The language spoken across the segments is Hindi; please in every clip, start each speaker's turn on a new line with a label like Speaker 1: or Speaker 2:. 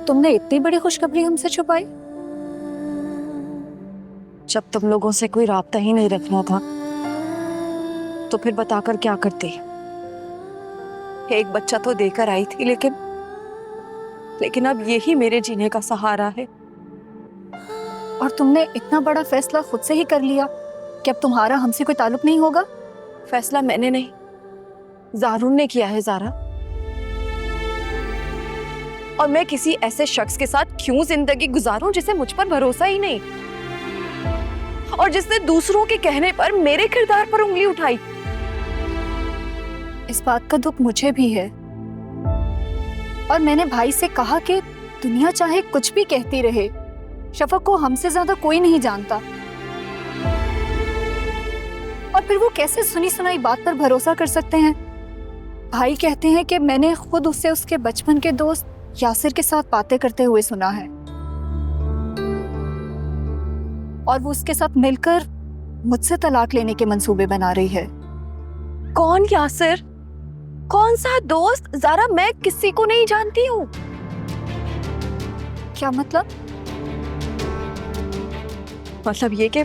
Speaker 1: तुमने इतनी बड़ी खुशखबरी हमसे छुपाई? जब तुम लोगों से कोई राब्ता ही नहीं रखना था तो फिर बताकर क्या करती? एक बच्चा तो देकर आई थी, लेकिन अब यही मेरे जीने का सहारा है। और तुमने इतना बड़ा फैसला खुद से ही कर लिया कि अब तुम्हारा हमसे कोई ताल्लुक नहीं होगा? फैसला मैंने नहीं, ज़ारून ने किया है ज़ारा। और मैं किसी ऐसे शख्स के साथ क्यों जिंदगी गुजारूं जिसे मुझ पर भरोसा ही नहीं, और जिसने दूसरों के कहने पर मेरे किरदार पर उंगली उठाई। इस बात का दुख मुझे भी है, और मैंने भाई से कहा कि दुनिया चाहे कुछ भी कहती रहे, शफक को हमसे ज्यादा कोई नहीं जानता। और फिर वो कैसे सुनी सुनाई बात पर भरोसा कर सकते हैं? भाई कहते हैं कि मैंने खुद उससे उसके बचपन के दोस्त यासिर के साथ बातें करते हुए सुना है, और वो उसके साथ मिलकर मुझसे तलाक लेने के मंसूबे बना रही है। कौन यासिर? कौन सा दोस्त? ज़ारा, मैं किसी को नहीं जानती हूँ। क्या मतलब? मतलब ये कि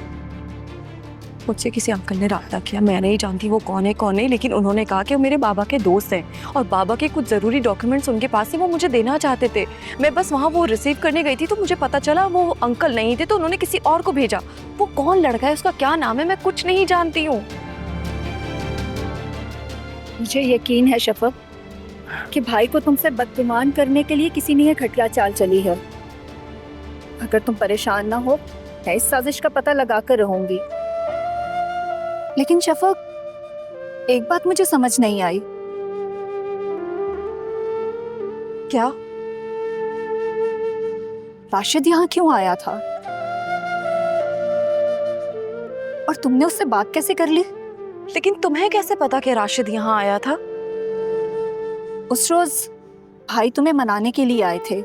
Speaker 1: मुझसे किसी अंकल ने राब्ता किया, मैं नहीं जानती वो कौन है कौन नहीं, लेकिन उन्होंने कहा कि वो मेरे बाबा के दोस्त हैं और बाबा के कुछ ज़रूरी डॉक्यूमेंट्स उनके पास ही, वो मुझे देना चाहते थे। मैं बस वहाँ वो रिसीव करने गई थी तो मुझे पता चला वो अंकल नहीं थे, तो उन्होंने किसी और को भेजा। वो कौन लड़का है, उसका क्या नाम है, मैं कुछ नहीं जानती हूँ। मुझे यकीन है शफक कि भाई को तुमसे बदगुमान करने के लिए किसी ने यह घटिया चाल चली है। अगर तुम परेशान ना हो, मैं इस साजिश का पता लगाकर रहूंगी। लेकिन शफक, एक बात मुझे समझ नहीं आई। क्या? राशिद यहाँ क्यों आया था? और तुमने उससे बात कैसे कर ली? लेकिन तुम्हें कैसे पता कि राशिद यहाँ आया था? उस रोज भाई तुम्हें मनाने के लिए आए थे।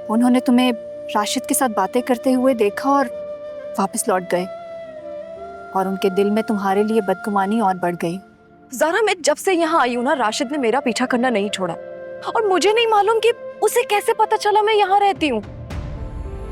Speaker 1: उन्होंने तुम्हें राशिद के साथ बातें करते हुए देखा और वापस लौट गए, और उनके दिल में तुम्हारे लिए बदगुमानी और बढ़ गई। ज़ारा, मैं जब से यहाँ आई हूँ ना, राशिद ने मेरा पीछा करना नहीं छोड़ा, और मुझे नहीं मालूम कि उसे कैसे पता चला मैं यहाँ रहती हूँ।